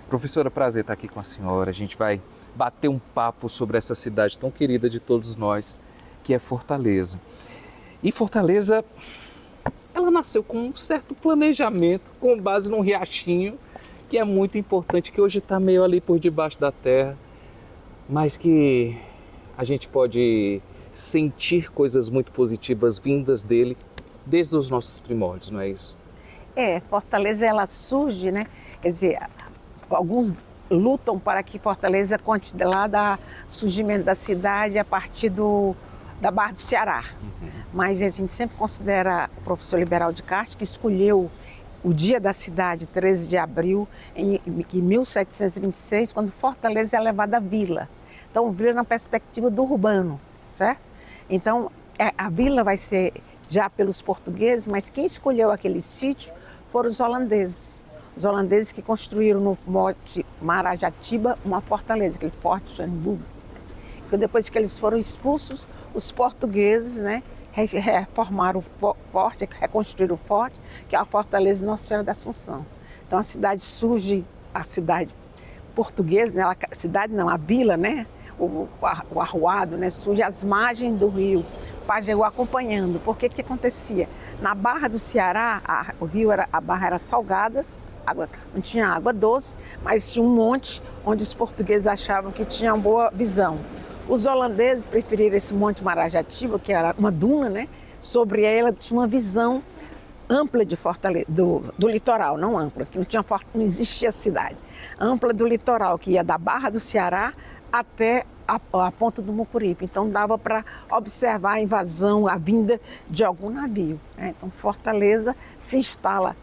Professora, prazer estar aqui com a senhora. A gente vai bater um papo sobre essa cidade tão querida de todos nós, que é Fortaleza. E Fortaleza, ela nasceu com um certo planejamento, com base num riachinho, que é muito importante, que hoje está meio ali por debaixo da terra, mas que a gente pode sentir coisas muito positivas vindas dele desde os nossos primórdios, não é isso? Fortaleza ela surge, né? Quer dizer, alguns lutam para que Fortaleza conte lá da surgimento da cidade a partir da Barra do Ceará. Mas a gente sempre considera o professor Liberal de Castro, que escolheu o dia da cidade, 13 de abril, em 1726, quando Fortaleza é levada à vila. Então, vila na perspectiva do urbano, certo? Então, a vila vai ser já pelos portugueses, mas quem escolheu aquele sítio foram os holandeses. Os holandeses que construíram no Monte Marajatiba uma fortaleza, aquele Forte Johannesburgo. Então, depois que eles foram expulsos, os portugueses, né, reformaram o forte, reconstruíram o forte, que é a fortaleza Nossa Senhora da Assunção. Então a cidade surge, a cidade portuguesa, né, a cidade não, a vila, né, o arruado, né, surge às margens do rio Pajeú acompanhando. Porque que acontecia? Na Barra do Ceará, a barra era salgada, não tinha água doce, mas tinha um monte onde os portugueses achavam que tinha uma boa visão. Os holandeses preferiram esse Monte Marajatiba, que era uma duna, né? Sobre ela tinha uma visão ampla de Fortaleza, do litoral, não ampla, que não existia cidade. Ampla do litoral, que ia da Barra do Ceará até a ponta do Mucuripe. Então dava para observar a invasão, a vinda de algum navio, né? Então Fortaleza se instala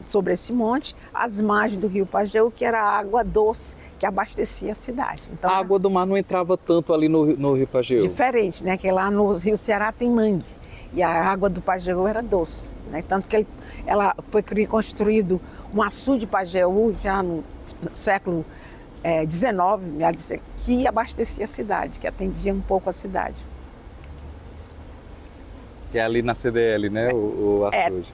sobre esse monte, às margens do rio Pajeú, que era água doce, que abastecia a cidade. Então, a água do mar não entrava tanto ali no rio Pajeú? Diferente, né? Que lá no rio Ceará tem mangue e a água do Pajeú era doce, né? Tanto que ela foi construído um açude Pajeú já no século XIX, que abastecia a cidade, que atendia um pouco a cidade. Que é ali na CDL, né? O açude.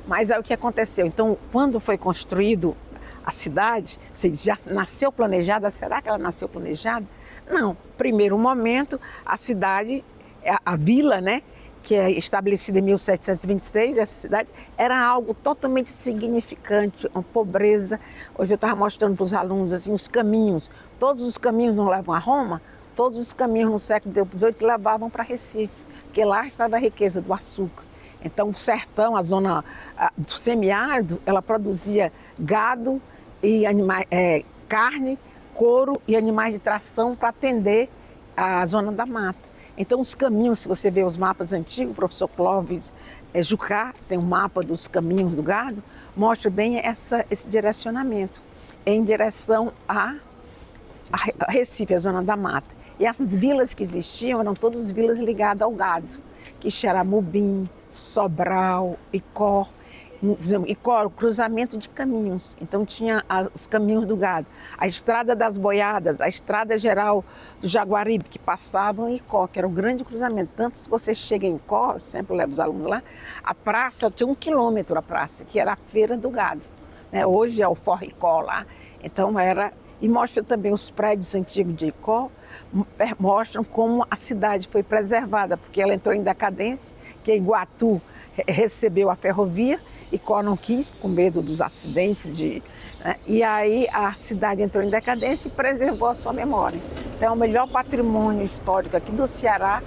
Mas é o que aconteceu. Então, quando foi construído a cidade, você já nasceu planejada? Será que ela nasceu planejada? Não. Primeiro momento, a cidade, a vila, né, que é estabelecida em 1726, essa cidade era algo totalmente insignificante, uma pobreza. Hoje eu estava mostrando para os alunos assim, os caminhos. Todos os caminhos não levam a Roma, todos os caminhos no século XVIII levavam para Recife, porque lá estava a riqueza do açúcar. Então, o sertão, a zona do semiárido, ela produzia gado e carne, couro e animais de tração para atender a zona da mata. Então, os caminhos, se você vê os mapas antigos, o professor Clóvis Jucá tem um mapa dos caminhos do gado, mostra bem esse direcionamento em direção a Recife, a zona da mata. E essas vilas que existiam eram todas vilas ligadas ao gado, Quixeramobim, Sobral, Icó, o cruzamento de caminhos. Então tinha os caminhos do gado, a estrada das boiadas, a estrada geral do Jaguaribe, que passavam em Icó, que era o grande cruzamento. Tanto se você chega em Icó, eu sempre levo os alunos lá, a praça tinha 1 quilômetro, a praça, que era a feira do gado, né? Hoje é o Forró Icó lá. Então era, e mostra também os prédios antigos de Icó, mostram como a cidade foi preservada, porque ela entrou em decadência, que Iguatu recebeu a ferrovia, Icó não quis, com medo dos acidentes, né? E aí a cidade entrou em decadência e preservou a sua memória. Então, o melhor patrimônio histórico aqui do Ceará,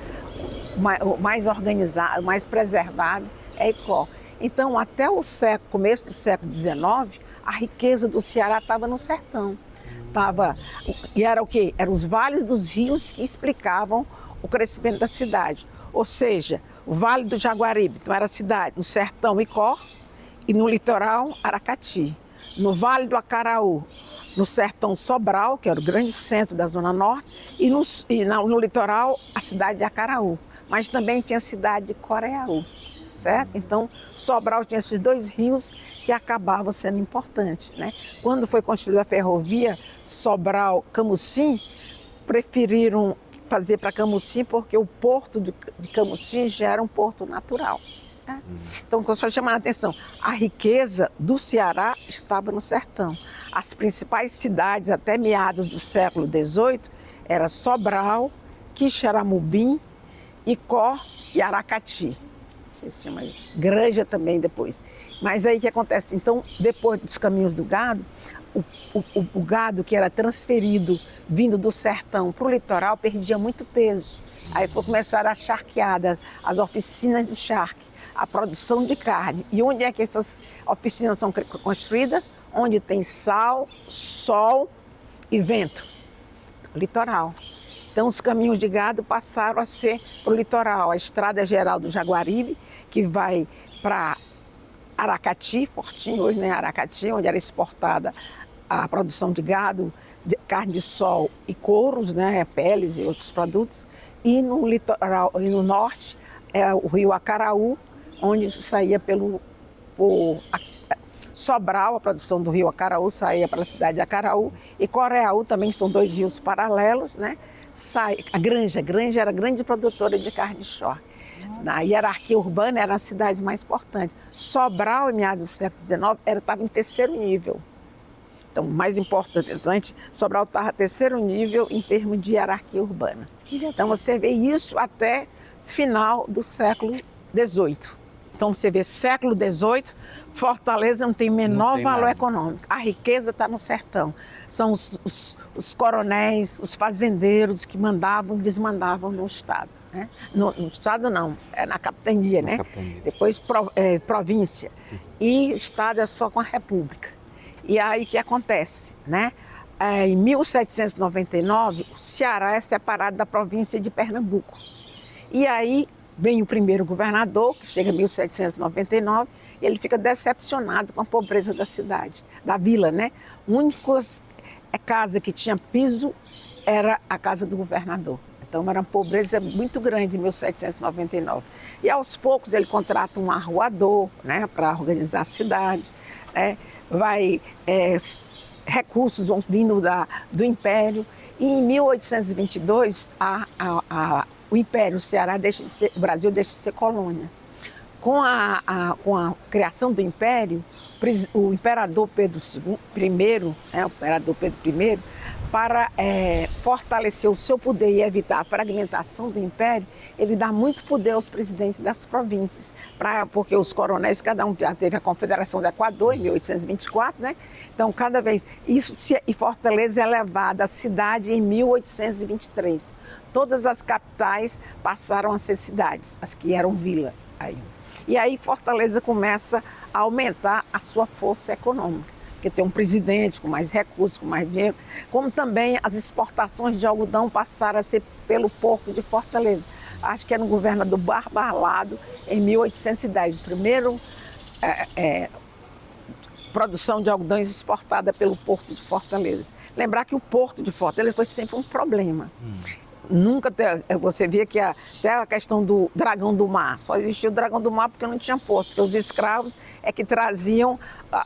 o mais organizado, o mais preservado, é Icó. Então, até o começo do século XIX, a riqueza do Ceará estava no sertão. E era o quê? Eram os vales dos rios que explicavam o crescimento da cidade. Ou seja, o Vale do Jaguaribe, então era a cidade, no sertão Icó e no litoral Aracati. No Vale do Acaraú, no sertão Sobral, que era o grande centro da Zona Norte, e no litoral a cidade de Acaraú. Mas também tinha a cidade de Coreaú, certo? Então Sobral tinha esses 2 rios que acabavam sendo importantes, né? Quando foi construída a ferrovia Sobral-Camusim, preferiram fazer para Camusim porque o porto de Camusim já era um porto natural. Né? Então, só chamando a atenção, a riqueza do Ceará estava no sertão. As principais cidades até meados do século XVIII eram Sobral, Quixeramobim, Icó e Aracati. Se chama Granja também depois. Mas aí o que acontece? Então, depois dos caminhos do gado, o gado que era transferido vindo do sertão para o litoral perdia muito peso. Aí começaram a charqueada, as oficinas de charque, a produção de carne. E onde é que essas oficinas são construídas? Onde tem sal, sol e vento. Litoral. Então os caminhos de gado passaram a ser para o litoral. A Estrada Geral do Jaguaribe, que vai para Aracati, Fortinho, hoje não é Aracati, onde era exportada a produção de gado, de carne de sol e couros, né, peles e outros produtos. E no litoral, e no norte, é o rio Acaraú, onde saía por Sobral, a produção do rio Acaraú saía para a cidade de Acaraú, e Coreaú também são dois rios paralelos, né? A Granja era grande produtora de carne de charque. Na hierarquia urbana eram as cidades mais importantes. Sobral, em meados do século XIX, estava em terceiro nível. Então, mais importante, Sobral estava em terceiro nível em termos de hierarquia urbana. Então, você vê isso até final do século XVIII. Então, você vê século XVIII, Fortaleza não tem menor valor econômico. A riqueza está no sertão. São os coronéis, os fazendeiros que mandavam e desmandavam no Estado. Né? No Estado não, é na capitania, né? Capitania. Depois província. E Estado é só com a República. E aí o que acontece? Né? Em 1799, o Ceará é separado da província de Pernambuco. E aí vem o primeiro governador, que chega em 1799, e ele fica decepcionado com a pobreza da cidade, da vila, né? A única casa que tinha piso era a casa do governador. Então era uma pobreza muito grande em 1799. E aos poucos ele contrata um arruador, né, para organizar a cidade, né? Recursos vão vindo do Império. E em 1822 o Império, o Ceará, o Brasil deixa de ser colônia. Com a criação do Império, o imperador Pedro I, né, o imperador Pedro I, para fortalecer o seu poder e evitar a fragmentação do Império, ele dá muito poder aos presidentes das províncias, porque os coronéis, cada um já teve a Confederação do Equador, em 1824, né? Então, cada vez... E Fortaleza é levada à cidade em 1823. Todas as capitais passaram a ser cidades, as que eram vila ainda. E aí Fortaleza começa a aumentar a sua força econômica, porque tem um presidente com mais recursos, com mais dinheiro, como também as exportações de algodão passaram a ser pelo porto de Fortaleza. Acho que era no governador Barbalado, em 1810. Primeiro, produção de algodões exportada pelo porto de Fortaleza. Lembrar que o porto de Fortaleza foi sempre um problema. Nunca você via que até a questão do dragão do mar, só existia o dragão do mar porque não tinha porto, porque os escravos é que traziam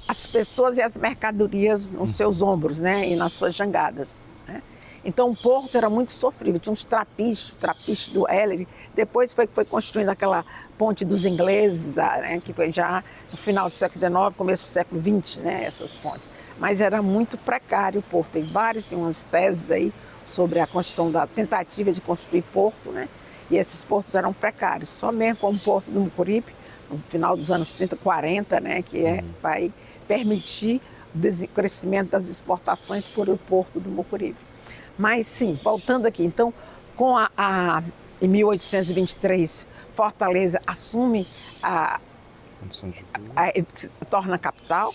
as pessoas e as mercadorias nos seus ombros, né, e nas suas jangadas. Né? Então o porto era muito sofrível, tinha uns trapiches do Ellery, depois foi construindo aquela ponte dos ingleses, né, que foi já no final do século XIX, começo do século XX, né, essas pontes. Mas era muito precário o porto, tem umas teses aí sobre a construção da tentativa de construir porto, né? E esses portos eram precários, só mesmo como o porto do Mucuripe, no final dos anos 30, 40, né? Que vai permitir o crescimento das exportações por o porto do Mucuripe. Mas sim, voltando aqui, então, em 1823, Fortaleza assume torna capital,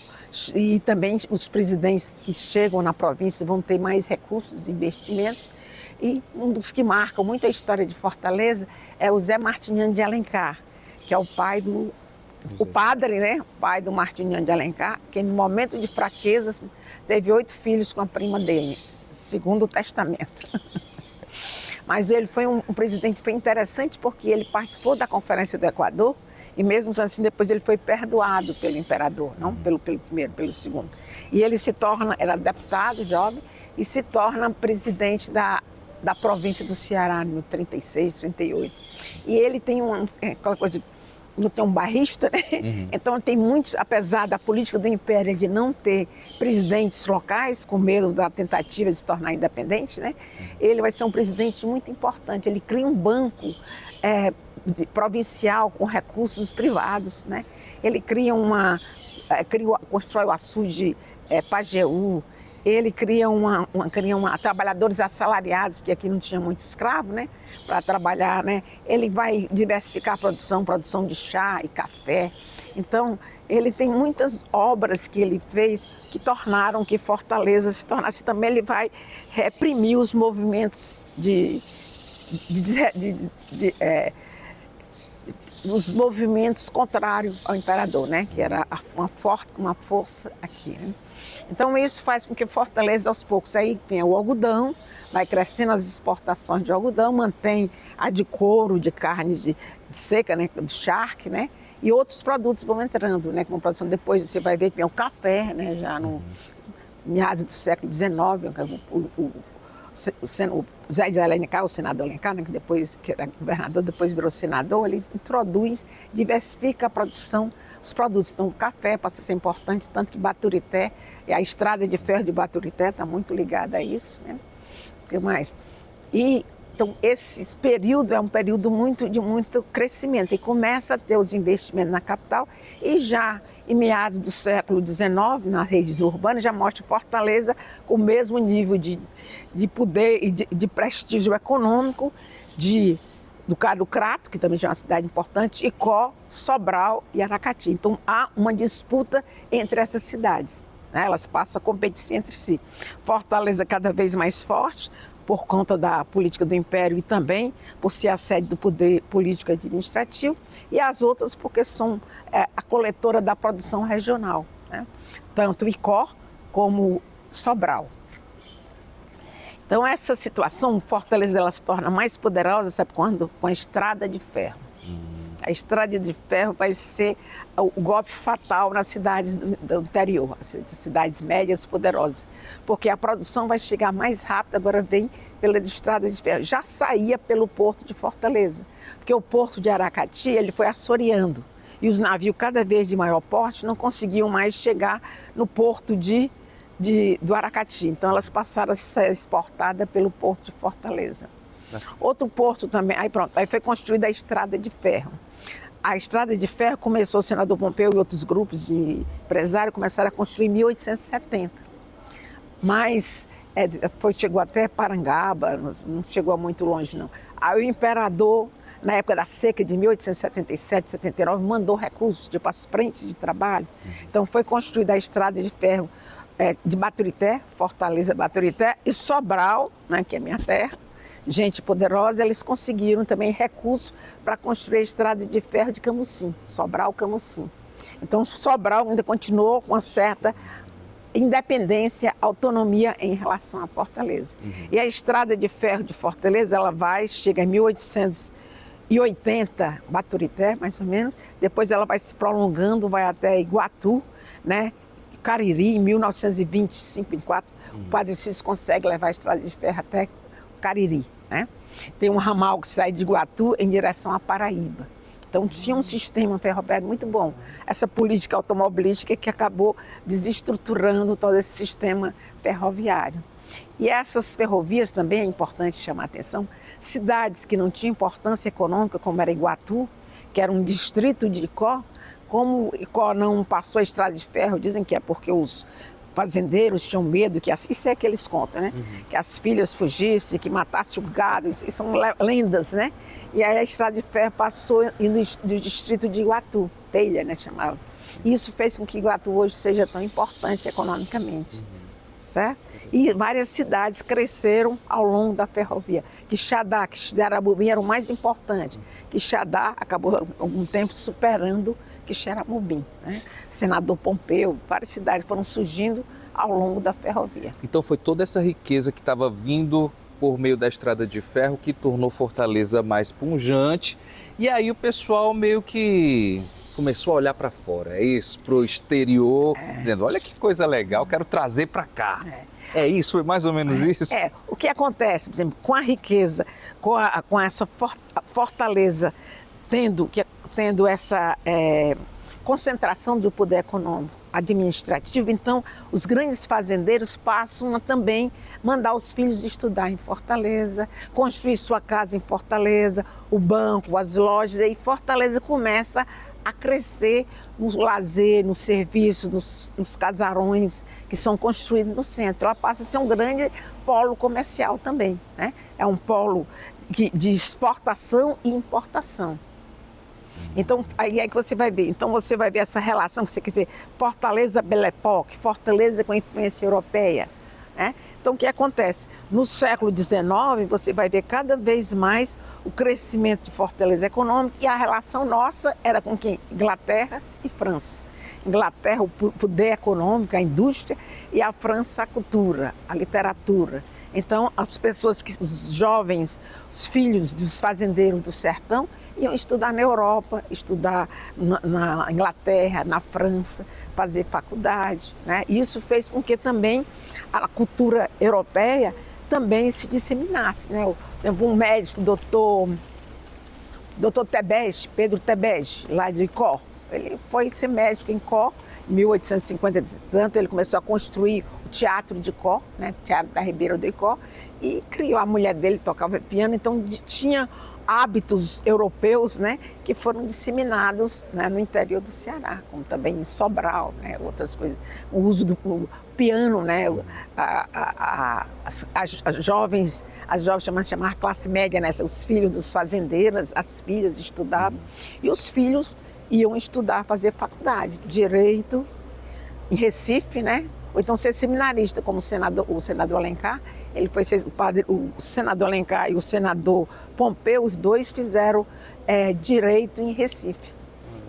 e também os presidentes que chegam na província vão ter mais recursos e investimentos. E um dos que marcam muito a história de Fortaleza é o Zé Martiniano de Alencar, que é o pai o padre, né? O pai do Martiniano de Alencar, que no momento de fraqueza teve 8 filhos com a prima dele, segundo o testamento. Mas ele foi um presidente que foi interessante porque ele participou da Conferência do Equador, e mesmo assim depois ele foi perdoado pelo imperador, não pelo primeiro, pelo segundo. E ele era deputado jovem e se torna presidente da província do Ceará no 36, 38. E ele tem aquela coisa, não tem um barrista, né? Então tem muitos, apesar da política do Império de não ter presidentes locais, com medo da tentativa de se tornar independente, né? Ele vai ser um presidente muito importante. Ele cria um banco provincial com recursos privados, né? Ele cria constrói o açude Pajeú. Ele cria trabalhadores assalariados, porque aqui não tinha muito escravo, né, para trabalhar, né? Ele vai diversificar a produção de chá e café. Então, ele tem muitas obras que ele fez que tornaram que Fortaleza se tornasse. Também ele vai reprimir os movimentos os movimentos contrários ao imperador, né? Que era uma força aqui, né? Então isso faz com que Fortaleza aos poucos aí tenha o algodão, vai crescendo as exportações de algodão, mantém a de couro, de carne de seca, né? De charque, né? E outros produtos vão entrando, né? Como produção. Depois você vai ver que tem o café, né? Já no meados do século XIX, o Zé de Alencar, o senador Alencar, né, que era governador, depois virou senador, ele introduz, diversifica a produção, os produtos. Então o café passa a ser importante, tanto que Baturité, a estrada de ferro de Baturité está muito ligada a isso, né? O que mais? Então esse período é um período de muito crescimento e começa a ter os investimentos na capital e já em meados do século XIX, nas redes urbanas, já mostra Fortaleza com o mesmo nível de poder e de prestígio econômico do Crato, que também já é uma cidade importante, Icó, Sobral e Aracati. Então há uma disputa entre essas cidades, né? Elas passam a competir entre si. Fortaleza cada vez mais forte, por conta da política do Império e também por ser a sede do poder político e administrativo, e as outras porque são a coletora da produção regional, né? Tanto Icó como Sobral. Então essa situação, Fortaleza ela se torna mais poderosa, sabe quando? Com a estrada de ferro. A estrada de ferro vai ser o golpe fatal nas cidades do interior, as cidades médias poderosas, porque a produção vai chegar mais rápido, agora vem pela estrada de ferro. Já saía pelo porto de Fortaleza, porque o porto de Aracati ele foi assoreando, e os navios cada vez de maior porte não conseguiam mais chegar no porto do Aracati, então elas passaram a ser exportadas pelo porto de Fortaleza. Outro porto também, aí foi construída a estrada de ferro. A estrada de ferro começou, o senador Pompeu e outros grupos de empresários começaram a construir em 1870. Mas chegou até Parangaba, não chegou muito longe não. Aí o imperador, na época da seca de 1877, 79, mandou recursos para as frentes de trabalho. Então foi construída a estrada de ferro de Baturité, Fortaleza, Baturité e Sobral, né, que é minha terra. Gente poderosa, eles conseguiram também recursos para construir a estrada de ferro de Camusim, Sobral-Camusim. Então, Sobral ainda continuou com uma certa independência, autonomia em relação a Fortaleza. E a estrada de ferro de Fortaleza, chega em 1880, Baturité, mais ou menos, depois ela vai se prolongando, vai até Iguatu, né? Cariri, em 1920, 54, o Padre Cícero consegue levar a estrada de ferro até Cariri, né? Tem um ramal que sai de Iguatu em direção à Paraíba. Então tinha um sistema ferroviário muito bom. Essa política automobilística que acabou desestruturando todo esse sistema ferroviário. E essas ferrovias também é importante chamar a atenção. Cidades que não tinham importância econômica, como era Iguatu, que era um distrito de Icó, como Icó não passou a estrada de ferro, dizem que é porque os fazendeiros tinham medo isso é que eles contam, né? Que as filhas fugissem, que matassem o gado, isso são lendas, né? E aí a estrada de ferro passou no distrito de Iguatu, Telha, né, chamava. E isso fez com que Iguatu hoje seja tão importante economicamente, certo? E várias cidades cresceram ao longo da ferrovia. Quixadá, Quixeramobim era o mais importante. Quixadá acabou algum tempo superando Quixeramobim, né? Senador Pompeu, várias cidades foram surgindo ao longo da ferrovia. Então foi toda essa riqueza que estava vindo por meio da estrada de ferro que tornou Fortaleza mais pujante. E aí o pessoal meio que começou a olhar para fora, é isso, para o exterior, dizendo, olha que coisa legal, quero trazer para cá. É isso, foi mais ou menos isso? O que acontece, por exemplo, com a riqueza, com essa Fortaleza tendo essa concentração do poder econômico, administrativo, então os grandes fazendeiros passam a também mandar os filhos estudar em Fortaleza, construir sua casa em Fortaleza, o banco, as lojas, e Fortaleza começa a crescer no lazer, no serviço, nos casarões que são construídos no centro. Ela passa a ser um grande polo comercial também, né? É um polo de exportação e importação. Então, aí é que você vai ver. Então, você vai ver essa relação, você quer dizer, Fortaleza Belle Époque, Fortaleza com influência europeia, né? Então, o que acontece? No século XIX, você vai ver cada vez mais o crescimento de Fortaleza econômica, e a relação nossa era com quem? Inglaterra e França. Inglaterra, o poder econômico, a indústria, e a França, a cultura, a literatura. Então, as pessoas, os jovens, os filhos dos fazendeiros do sertão, iam estudar na Europa, estudar na Inglaterra, na França, fazer faculdade, né? Isso fez com que também a cultura europeia também se disseminasse, né? Um médico, doutor Tebege, Pedro Tebege, lá de Icó, ele foi ser médico em Icó, em 1850 e tanto, ele começou a construir o Teatro de Icó, né? Teatro da Ribeira do Icó, e criou, a mulher dele tocava piano, então tinha hábitos europeus, né, que foram disseminados, né, no interior do Ceará, como também em Sobral, né, outras coisas. O uso do piano, né, as jovens chamar classe média, né, os filhos dos fazendeiros, as filhas estudavam, e os filhos iam estudar, fazer faculdade, direito, em Recife, né, ou então ser seminarista, como o senador Alencar. Ele foi o senador Alencar e o senador Pompeu, os dois fizeram direito em Recife.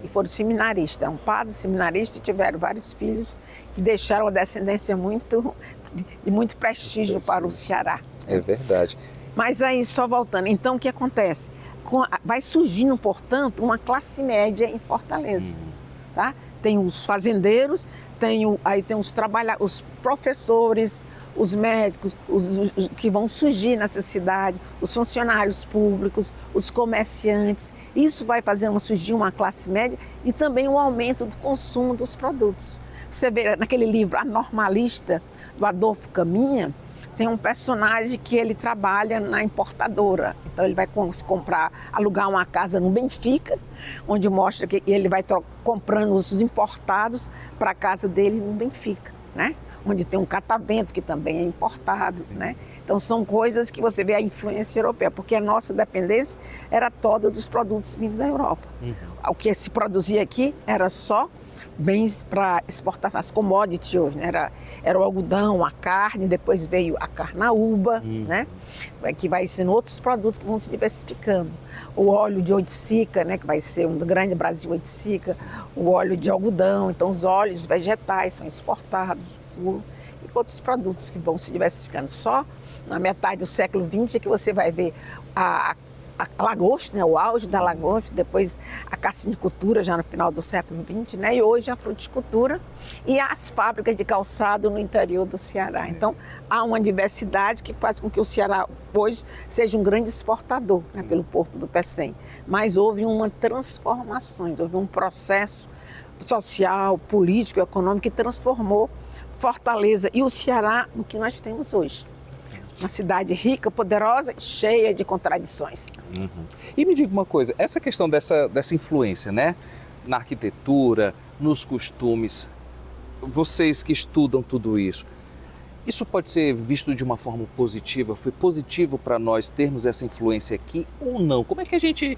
E foram seminaristas, eram padres seminaristas, e tiveram vários filhos que deixaram uma descendência de muito prestígio para o Ceará. É verdade. Mas aí, só voltando, então o que acontece? Vai surgindo, portanto, uma classe média em Fortaleza. Tá? Tem os fazendeiros, aí tem os professores, os médicos, os que vão surgir nessa cidade, os funcionários públicos, os comerciantes. Isso vai fazendo surgir uma classe média e também o aumento do consumo dos produtos. Você vê naquele livro A Normalista, do Adolfo Caminha, tem um personagem que ele trabalha na importadora. Então ele vai alugar uma casa no Benfica, onde mostra que ele vai comprando os importados para a casa dele no Benfica, né? Onde tem um catavento que também é importado, né? Então são coisas que você vê a influência europeia, porque a nossa dependência era toda dos produtos vindos da Europa. O que se produzia aqui era só bens para exportação, as commodities hoje, né? Era o algodão, a carne, depois veio a carnaúba, né? Que vai sendo outros produtos que vão se diversificando. O óleo de oiticica, né? Que vai ser um grande Brasil oiticica, o óleo de algodão, então os óleos vegetais são exportados, e outros produtos que vão se diversificando. Só na metade do século XX é que você vai ver a lagosta, né, o auge da lagosta, depois a cassinicultura já no final do século XX, né, e hoje a fruticultura e as fábricas de calçado no interior do Ceará. Então há uma diversidade que faz com que o Ceará hoje seja um grande exportador, né, pelo Porto do Pecém. Mas houve uma transformação, houve um processo social, político, econômico que transformou Fortaleza e o Ceará no que nós temos hoje. Uma cidade rica, poderosa, cheia de contradições. E me diga uma coisa, essa questão dessa influência, né? Na arquitetura, nos costumes, vocês que estudam tudo isso pode ser visto de uma forma positiva? Foi positivo para nós termos essa influência aqui ou não? Como é que a gente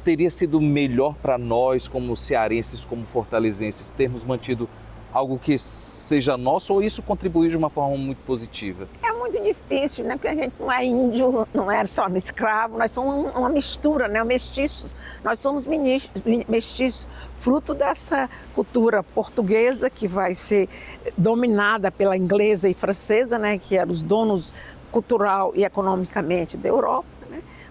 teria sido melhor para nós, como cearenses, como fortalezenses, termos mantido algo que seja nosso, ou isso contribuiu de uma forma muito positiva? É muito difícil, né? Porque a gente não é índio, não é só escravo, nós somos uma mistura, né? Mestiços. Nós somos mestiços, fruto dessa cultura portuguesa que vai ser dominada pela inglesa e francesa, né? Que eram os donos cultural e economicamente da Europa.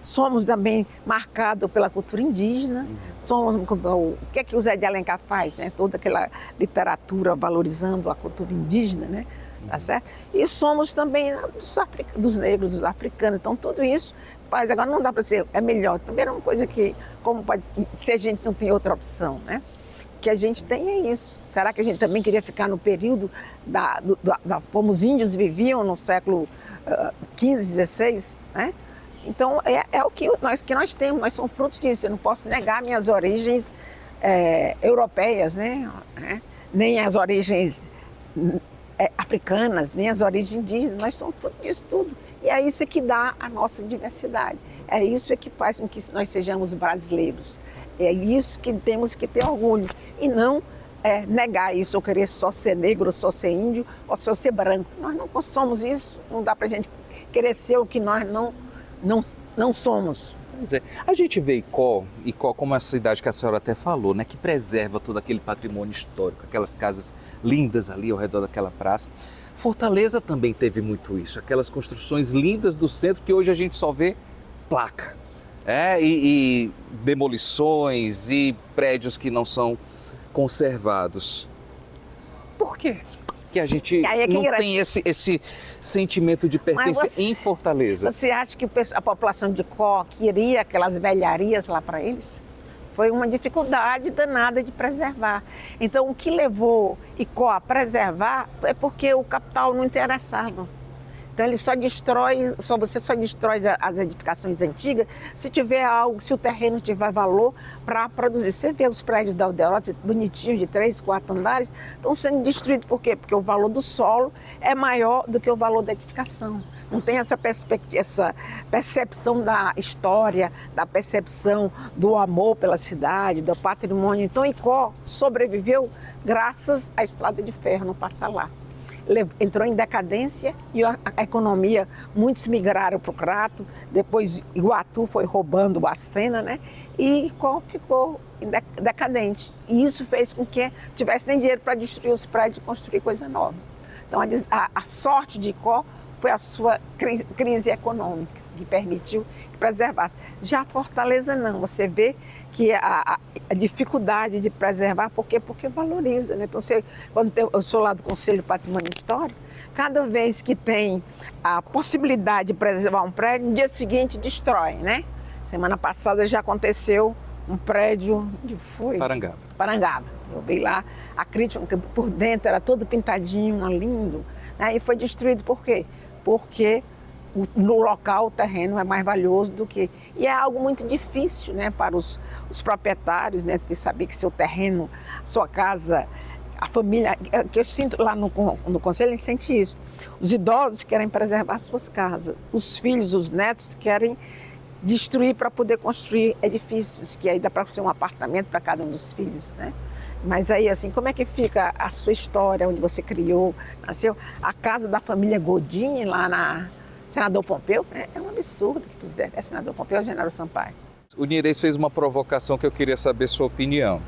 Somos também marcados pela cultura indígena. O que é que o Zé de Alencar faz, né? Toda aquela literatura valorizando a cultura indígena, né? tá certo? E somos também dos negros, dos africanos, então tudo isso faz, agora não dá para ser, é melhor, também é uma coisa que, como pode, se a gente não tem outra opção, né? Que a gente tem é isso. Será que a gente também queria ficar no período como os índios viviam no século XV, XVI, né? Então é o que nós temos, nós somos frutos disso. Eu não posso negar minhas origens europeias, né? Nem as origens africanas, nem as origens indígenas, nós somos fruto disso tudo. E é isso que dá a nossa diversidade. É isso que faz com que nós sejamos brasileiros. É isso que temos que ter orgulho. E não negar isso, ou querer só ser negro, ou só ser índio, ou só ser branco. Nós não somos isso. Não dá para a gente querer ser o que nós não somos. Pois é. A gente vê Icó como essa cidade que a senhora até falou, né, que preserva todo aquele patrimônio histórico, aquelas casas lindas ali ao redor daquela praça. Fortaleza também teve muito isso, aquelas construções lindas do centro que hoje a gente só vê placa, e demolições e prédios que não são conservados. Por quê que a gente não tem esse sentimento de pertença em Fortaleza? Você acha que a população de Icó queria aquelas velharias lá para eles? Foi uma dificuldade danada de preservar. Então, o que levou Icó a preservar é porque o capital não interessava. Então, ele você só destrói as edificações antigas se tiver algo, se o terreno tiver valor para produzir. Você vê os prédios da Aldeota, bonitinhos, de 3, 4 andares, estão sendo destruídos. Por quê? Porque o valor do solo é maior do que o valor da edificação. Não tem essa percepção da história, da percepção do amor pela cidade, do patrimônio. Então, Icó sobreviveu graças à estrada de ferro, não passa lá. Entrou em decadência e a economia, muitos migraram para o Crato, depois Iguatu foi roubando a cena, né? E Icó ficou decadente. E isso fez com que tivesse nem dinheiro para destruir os prédios e construir coisa nova. Então a sorte de Icó foi a sua crise econômica, que permitiu que preservasse. Já Fortaleza não, você vê que a dificuldade de preservar, porque valoriza, né? Então, quando eu sou lá do Conselho de Patrimônio Histórico, cada vez que tem a possibilidade de preservar um prédio, no dia seguinte destrói, né? Semana passada já aconteceu um prédio onde foi? Parangaba. Eu vi lá, a crítica por dentro era todo pintadinho, lindo, né? E foi destruído por quê? Porque no local o terreno é mais valioso do que... E é algo muito difícil, né, para os proprietários, né, de saber que seu terreno, sua casa, a família... Que eu sinto lá no conselho, a gente sente isso. Os idosos querem preservar suas casas. Os filhos, os netos querem destruir para poder construir edifícios, que aí dá para ser um apartamento para cada um dos filhos, né? Mas aí, assim, como é que fica a sua história, onde você criou, nasceu? A casa da família Godin, lá na Senador Pompeu, é um absurdo que fizeram. É Senador Pompeu ou General Sampaio? O Nirês fez uma provocação que eu queria saber sua opinião.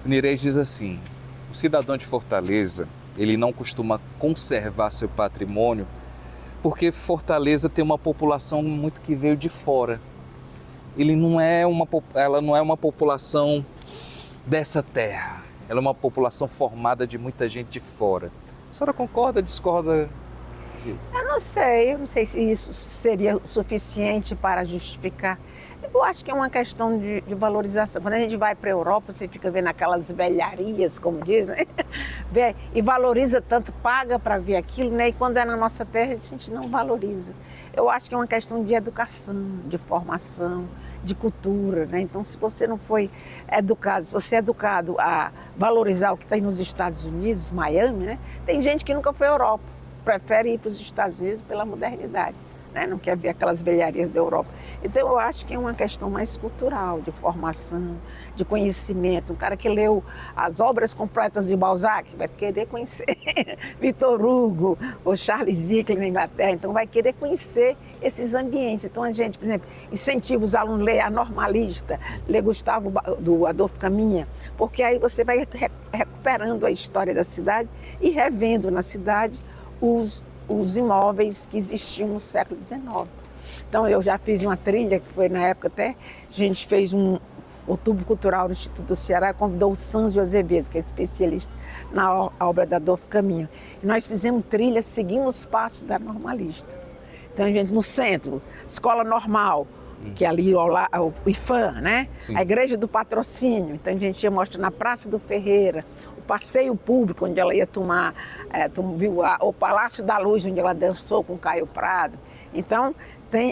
O Nirês diz assim: o cidadão de Fortaleza, ele não costuma conservar seu patrimônio porque Fortaleza tem uma população muito que veio de fora. Ela não é uma população dessa terra. Ela é uma população formada de muita gente de fora. A senhora concorda, discorda disso? Eu não sei se isso seria o suficiente para justificar. Eu acho que é uma questão de valorização. Quando a gente vai para a Europa, você fica vendo aquelas velharias, como dizem, né? E valoriza tanto, paga para ver aquilo, né? E quando é na nossa terra, a gente não valoriza. Eu acho que é uma questão de educação, de formação, de cultura, né? Então, se você não foi educado, se você é educado a valorizar o que tem nos Estados Unidos, Miami, né? Tem gente que nunca foi à Europa, prefere ir para os Estados Unidos pela modernidade, né? Não quer ver aquelas velharias da Europa. Então, eu acho que é uma questão mais cultural, de formação, de conhecimento. Um cara que leu as obras completas de Balzac vai querer conhecer Victor Hugo ou Charles Dickens na Inglaterra, então vai querer conhecer esses ambientes. Então, a gente, por exemplo, incentiva os alunos a ler A Normalista, ler Gustavo do Adolfo Caminha, porque aí você vai recuperando a história da cidade e revendo na cidade os imóveis que existiam no século XIX. Então, eu já fiz uma trilha, que foi na época até, a gente fez um outubro cultural no Instituto do Ceará, convidou o Sanzio Azevedo, que é especialista, na obra da Adolfo Caminho. E nós fizemos trilhas seguindo os passos da normalista. Então a gente no centro, escola normal, que é ali o IFAM, né? Sim. A Igreja do Patrocínio, então a gente ia mostrar na Praça do Ferreira, o passeio público, onde ela ia tomar, viu o Palácio da Luz, onde ela dançou com Caio Prado. Então,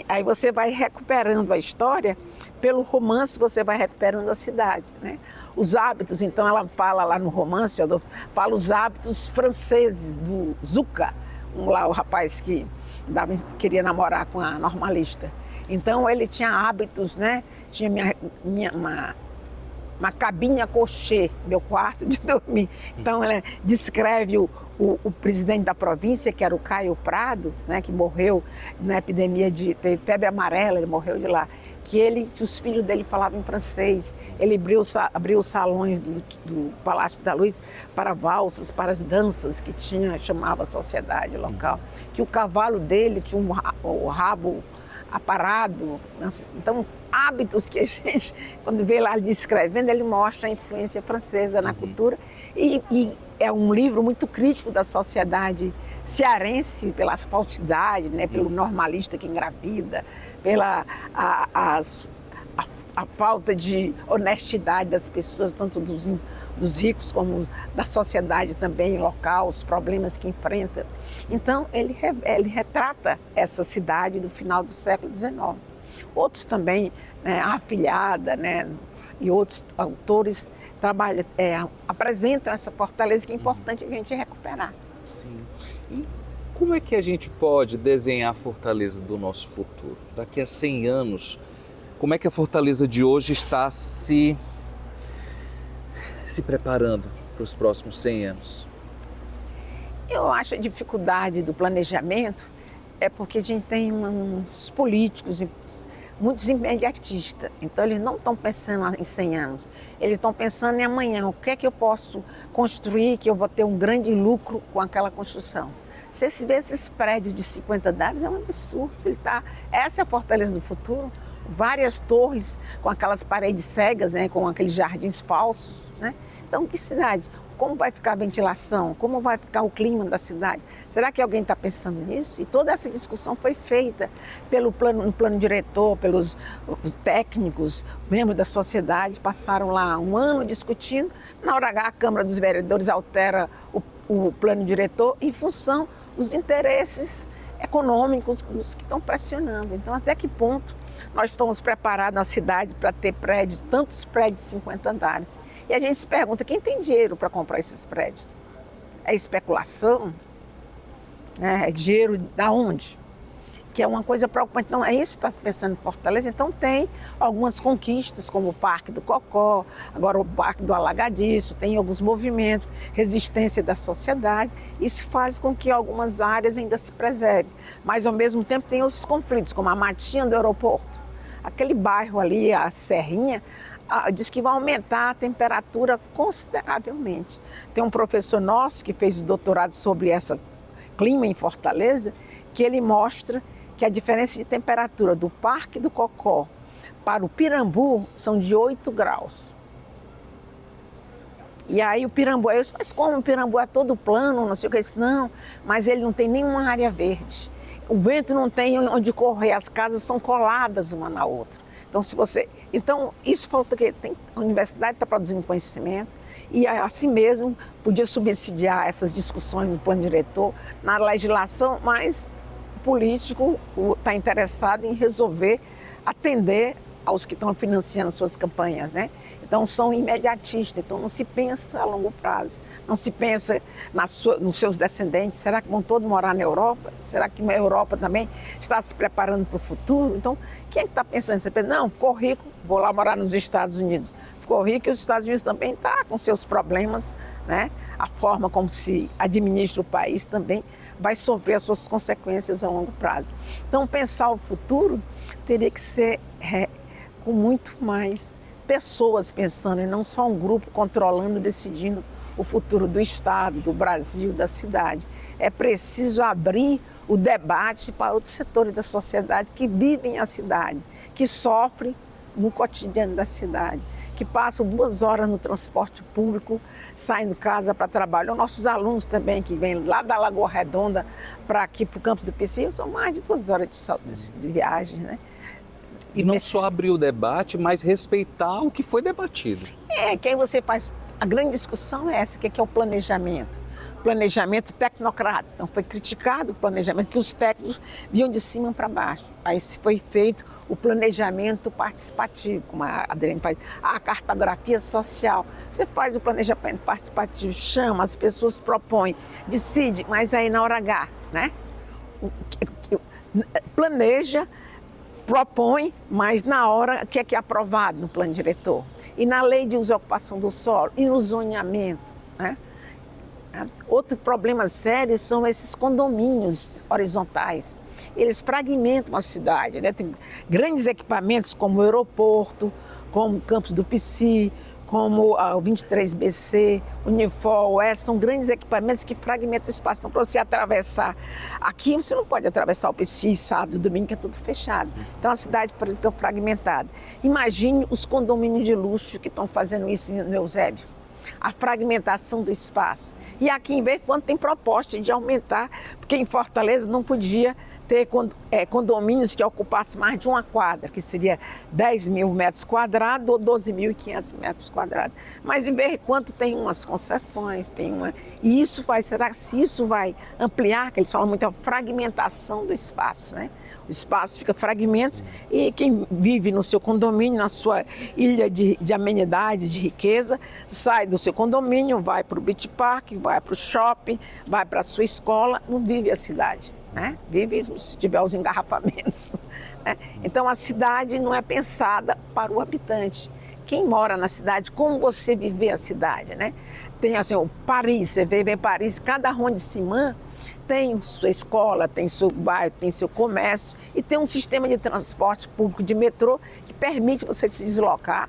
aí você vai recuperando a história, pelo romance você vai recuperando a cidade, né? Os hábitos, então ela fala lá no romance, fala os hábitos franceses do Zucca, lá o rapaz que queria namorar com a normalista. Então ele tinha hábitos, né? Tinha uma cabine a cochê, meu quarto de dormir. Então ela descreve o presidente da província, que era o Caio Prado, né? Que morreu na epidemia teve febre amarela, ele morreu de lá. Que os filhos dele falavam em francês. Ele abriu os salões do Palácio da Luz para valsas, para as danças que chamava a sociedade local. Que o cavalo dele tinha o rabo aparado. Então, hábitos que a gente, quando vê lá descrevendo, ele mostra a influência francesa na cultura. E é um livro muito crítico da sociedade cearense, pelas falsidades, né, pelo normalista que engravida, pela a falta de honestidade das pessoas, tanto dos ricos como da sociedade também local, os problemas que enfrenta. Então, ele retrata essa cidade do final do século XIX. Outros também, né, a Afilhada, né, e outros autores apresentam essa fortaleza que é importante a gente recuperar. Sim. E como é que a gente pode desenhar a Fortaleza do nosso futuro? Daqui a 100 anos, como é que a Fortaleza de hoje está se preparando para os próximos 100 anos? Eu acho a dificuldade do planejamento é porque a gente tem uns políticos, muitos imediatistas. Então, eles não estão pensando em 100 anos. Eles estão pensando em amanhã. O que é que eu posso construir que eu vou ter um grande lucro com aquela construção? Você vê esses prédios de 50 andares, é um absurdo. Essa é a Fortaleza do futuro. Várias torres com aquelas paredes cegas, né, com aqueles jardins falsos, né? Então, que cidade? Como vai ficar a ventilação? Como vai ficar o clima da cidade? Será que alguém está pensando nisso? E toda essa discussão foi feita no plano diretor, pelos técnicos, membros da sociedade, passaram lá um ano discutindo. Na hora H, a Câmara dos Vereadores altera o plano diretor em função dos interesses econômicos que estão pressionando. Então, até que ponto nós estamos preparados na cidade para ter prédios, tantos prédios de 50 andares? E a gente se pergunta, quem tem dinheiro para comprar esses prédios? É especulação? É dinheiro da onde? Que é uma coisa preocupante. Então, é isso que está se pensando em Fortaleza. Então, tem algumas conquistas, como o Parque do Cocó, agora o Parque do Alagadiço, tem alguns movimentos, resistência da sociedade. Isso faz com que algumas áreas ainda se preservem. Mas, ao mesmo tempo, tem os conflitos, como a Matinha do aeroporto. Aquele bairro ali, a Serrinha, diz que vai aumentar a temperatura consideravelmente. Tem um professor nosso que fez o doutorado sobre esse clima em Fortaleza, que ele mostra que a diferença de temperatura do Parque do Cocó para o Pirambu são de 8 graus. E aí o Pirambu, eu disse, mas como o Pirambu é todo plano, não sei o que, eu disse, não, mas ele não tem nenhuma área verde. O vento não tem onde correr, as casas são coladas uma na outra. Então, isso falta que a universidade está produzindo conhecimento e assim mesmo podia subsidiar essas discussões no plano diretor, na legislação, mas o político está interessado em resolver, atender aos que estão financiando suas campanhas, né? Então são imediatistas, então não se pensa a longo prazo. Não se pensa nos seus descendentes, será que vão todos morar na Europa? Será que a Europa também está se preparando para o futuro? Então, quem é que está pensando? Você pensa, não, ficou rico, vou lá morar nos Estados Unidos. Ficou rico e os Estados Unidos também estão com seus problemas, né? A forma como se administra o país também vai sofrer as suas consequências a longo prazo. Então, pensar o futuro teria que ser com muito mais pessoas pensando, e não só um grupo controlando, decidindo o futuro do Estado, do Brasil, da cidade. É preciso abrir o debate para outros setores da sociedade que vivem a cidade, que sofrem no cotidiano da cidade, que passam 2 horas no transporte público, saem de casa para trabalhar. Os nossos alunos também, que vêm lá da Lagoa Redonda para aqui, para o campus do PC, são mais de 2 horas de viagem, né? E não só abrir o debate, mas respeitar o que foi debatido. Que aí você faz... A grande discussão é essa, que é o planejamento. Planejamento tecnocrático. Então foi criticado o planejamento, que os técnicos vinham de cima para baixo. Aí foi feito o planejamento participativo, como a Adriane faz, a cartografia social. Você faz o planejamento participativo, chama, as pessoas propõem, decide, mas aí na hora H, né? Planeja, propõe, mas na hora o que é aprovado no plano diretor. E na lei de uso e ocupação do solo, e no zoneamento, né? Outro problema sério são esses condomínios horizontais. Eles fragmentam a cidade, né? Tem grandes equipamentos como o aeroporto, como o campus do PC, como o 23BC, o Unifol, são grandes equipamentos que fragmentam o espaço. Então, para você atravessar aqui, você não pode atravessar o PC sábado, domingo, que é tudo fechado. Então, a cidade fica fragmentada. Imagine os condomínios de luxo que estão fazendo isso em Eusébio. A fragmentação do espaço. E aqui, em vez de quando tem proposta de aumentar, porque em Fortaleza não podia ter condomínios que ocupassem mais de uma quadra, que seria 10 mil metros quadrados ou 12.500 metros quadrados. Mas em vez de quando tem umas concessões, e isso será que se isso vai ampliar, que eles falam muito, a fragmentação do espaço, né? O espaço fica fragmentos e quem vive no seu condomínio, na sua ilha de amenidade, de riqueza, sai do seu condomínio, vai para o beach park, vai para o shopping, vai para a sua escola, não vive a cidade, né? Vive se tiver os engarrafamentos, né? Então a cidade não é pensada para o habitante. Quem mora na cidade, como você viver a cidade, né? Tem assim, o Paris, você vê em Paris, cada arrondissement tem sua escola, tem seu bairro, tem seu comércio e tem um sistema de transporte público de metrô que permite você se deslocar,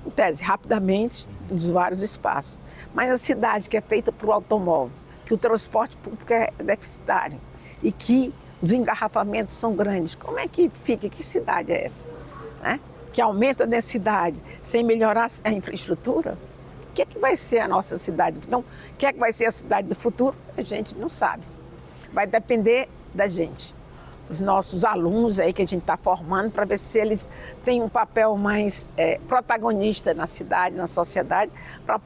em tese, rapidamente, nos vários espaços. Mas a cidade que é feita para o automóvel, que o transporte público é deficitário e que os engarrafamentos são grandes, como é que fica? Que cidade é essa? Né? Que aumenta a densidade sem melhorar a infraestrutura? O que é que vai ser a nossa cidade? Então, o que é que vai ser a cidade do futuro? A gente não sabe. Vai depender da gente, dos nossos alunos aí que a gente está formando, para ver se eles têm um papel mais protagonista na cidade, na sociedade, para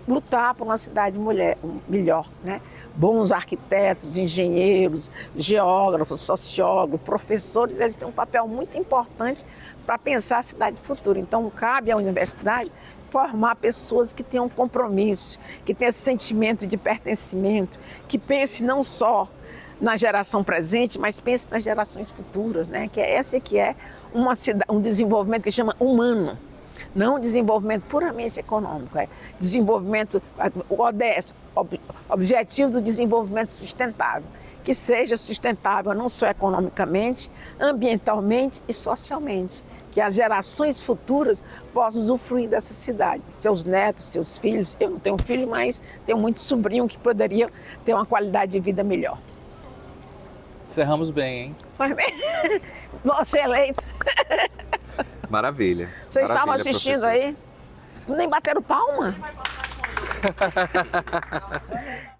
lutar por uma cidade melhor, né? Bons arquitetos, engenheiros, geógrafos, sociólogos, professores, eles têm um papel muito importante para pensar a cidade do futuro. Então, cabe à universidade formar pessoas que tenham compromisso, que tenham esse sentimento de pertencimento, que pense não só na geração presente, mas pense nas gerações futuras, né? Que esse que é um desenvolvimento que chama humano, não um desenvolvimento puramente econômico, é desenvolvimento, o ODS, objetivo do desenvolvimento sustentável, que seja sustentável não só economicamente, ambientalmente e socialmente, que as gerações futuras possam usufruir dessa cidade, seus netos, seus filhos. Eu não tenho filho, mas tenho muitos sobrinhos que poderiam ter uma qualidade de vida melhor. Encerramos bem, hein? Foi bem. Você eleito. Maravilha. Vocês estavam Maravilha, assistindo professor. aí? Nem bateram palma?